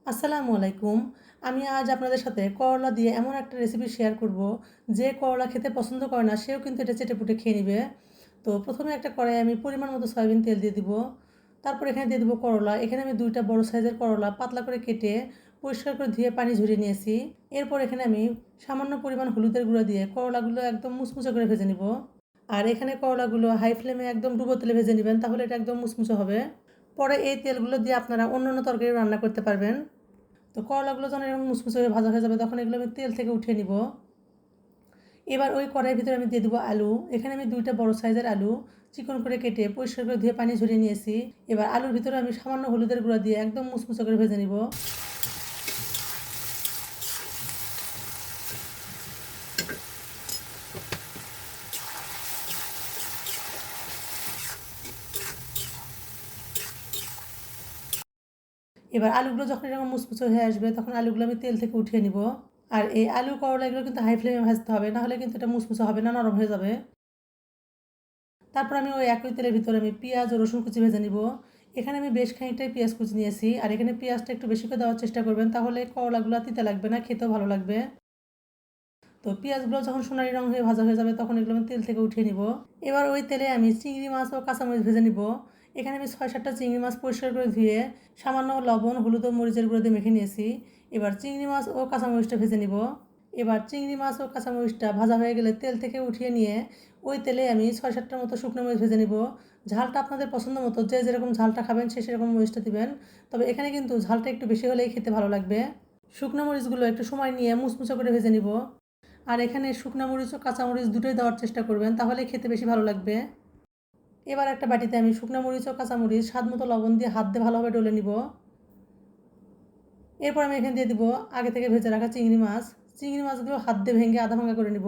আসসালামু আলাইকুম। আমি আজ আপনাদের সাথে করলা দিয়ে এমন একটা রেসিপি শেয়ার করব, যে করলা খেতে পছন্দ করে না সেও কিন্তু এটা চেটেপুটে খেয়ে নিবে। তো প্রথমে একটা কড়াইয়ে আমি পরিমাণ মতো সয়াবিন তেল দিয়ে দিব। তারপর এখানে দিয়ে দিব করলা। এখানে আমি 2টা বড় সাইজের করলা পাতলা করে কেটে পরিষ্কার করে ধুয়ে পানি ঝরিয়ে নিয়েছি। এরপর এখানে আমি সামান্য পরিমাণ হলুদের গুঁড়া দিয়ে করলাগুলো একদম মুচমুচে করে ভেজে নিব। আর এখানে করলাগুলো হাই ফ্লেমে একদম ডুবো তেলে ভেজে নেবেন, তাহলে এটা একদম মুচমুচে হবে। পরে এই তেলগুলো দিয়ে আপনারা অন্যান্য তরকারি রান্না করতে পারবেন। তো করলাগুলো যখন এরকম মুচমুচে হয়ে ভাজা হয়ে যাবে, তখন এগুলো আমি তেল থেকে উঠিয়ে নিব। এবার ওই কড়াইয়ের ভিতরে আমি দিয়ে দেবো আলু। এখানে আমি 2টা বড় সাইজের আলু চিকন করে কেটে পরিষ্কার করে ধুয়ে পানি ঝরিয়ে নিয়েছি। এবার আলুর ভিতরে আমি সামান্য হলুদের গুঁড়া দিয়ে একদম মুচমুচে করে ভেজে নিব। এবার আলুগুলো যখন এরকম মুচমুচে হয়ে আসবে, তখন আলুগুলো আমি তেল থেকে উঠিয়ে নিব। আর এই আলু করলা এগুলো কিন্তু হাই ফ্লেমে ভাজতে হবে, নাহলে কিন্তু এটা মুচমুচে হবে না, নরম হয়ে যাবে। তারপর আমি ওই একই তেলের ভিতরে আমি পেঁয়াজ ও রসুন কুচি ভেজে নিব। এখানে আমি বেশ খানিকটাই পেঁয়াজ কুচি নিয়েছি, আর এখানে পেঁয়াজটা একটু বেশি করে দেওয়ার চেষ্টা করবেন, তাহলে করলাগুলো তিতে লাগবে না, খেতেও ভালো লাগবে। তো পেঁয়াজগুলো যখন সোনালি রং হয়ে ভাজা হয়ে যাবে, তখন এগুলো আমি তেল থেকে উঠিয়ে নিব। এবার ওই তেলে আমি চিংড়ি মাছ ও কাঁচামরিচ ভেজে নিব। এখানে আমি 6-7টা চিংড়ি মাছ পরিষ্কার করে ধুয়ে সামান্য লবণ, হলুদ ও মরিচের গুঁড়ো দিয়ে মেখে নিয়েছি। এবার চিংড়ি মাছ ও কাঁচামরিচটা ভেজে নিব। এবার চিংড়ি মাছ ও কাঁচামরিচটা ভাজা হয়ে গেলে তেল থেকে উঠিয়ে নিয়ে ওই তেলে আমি 6-7টার মতো শুকনো মরিচ ভেজে নিব। ঝালটা আপনাদের পছন্দ মতো, যে যেরকম ঝালটা খাবেন সে সেরকম মরিচটা দিবেন। তবে এখানে কিন্তু ঝালটা একটু বেশি হলেই খেতে ভালো লাগবে। শুকনো মরিচগুলো একটু সময় নিয়ে মুচমুচে করে ভেজে নিব। আর এখানে শুকনো মরিচ ও কাঁচামরিচ দুটোই দেওয়ার চেষ্টা করবেন, তাহলে খেতে বেশি ভালো লাগবে। এবার একটা বাটিতে আমি শুকনো মরিচ ও কাঁচামরিচ স্বাদ মতো লবণ দিয়ে হাত দিয়ে ভালোভাবে ডলে নিব। এরপর আমি এখানে দিয়ে দিব আগে থেকে ভেজে রাখা চিংড়ি মাছ। চিংড়ি মাছগুলো হাত দিয়ে ভেঙে আধা ভাঙা করে নিব,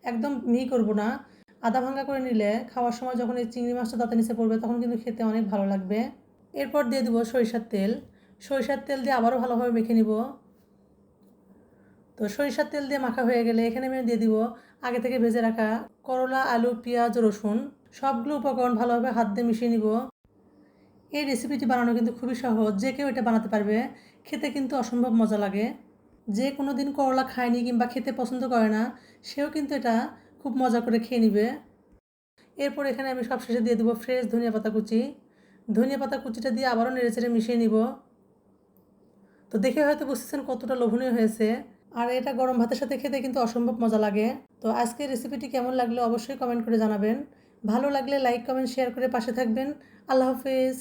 একদম মিহি করব না। আধা ভাঙা করে নিলে খাওয়ার সময় যখন এই চিংড়ি মাছটা দাঁতের নিচে পড়বে, তখন কিন্তু খেতে অনেক ভালো লাগবে। এরপর দিয়ে দিব সরিষার তেল। সরিষার তেল দিয়ে আবারও ভালোভাবে মেখে নিব। তো সরিষার তেল দিয়ে মাখা হয়ে গেলে এখানে আমি দিয়ে দিব আগে থেকে ভেজে রাখা করলা, আলু, পেঁয়াজ ও রসুন। সবগুলো উপকরণ ভালোভাবে হাত দিয়ে মিশিয়ে নিব। এই রেসিপিটি বানানো কিন্তু খুবই সহজ, যে কেউ এটা বানাতে পারবে। খেতে কিন্তু অসম্ভব মজা লাগে। যে কোনো দিন করলা খায়নি কিংবা খেতে পছন্দ করে না, সেও কিন্তু এটা খুব মজা করে খেয়ে নিবে। এরপর এখানে আমি সবশেষে দিয়ে দেবো ফ্রেশ ধনিয়া পাতা কুচি। ধনিয়া পাতা কুচিটা দিয়ে আবারও নেড়েচেড়ে মিশিয়ে নিব। তো দেখে হয়তো বুঝতেছেন কতটা লোভনীয় হয়েছে। আর এটা গরম ভাতের সাথে খেতে কিন্তু অসম্ভব মজা লাগে। তো আজকের রেসিপিটি কেমন লাগলো অবশ্যই কমেন্ট করে জানাবেন। ভালো লাগলে লাইক, কমেন্ট, শেয়ার করে পাশে থাকবেন। আল্লাহ হাফেজ।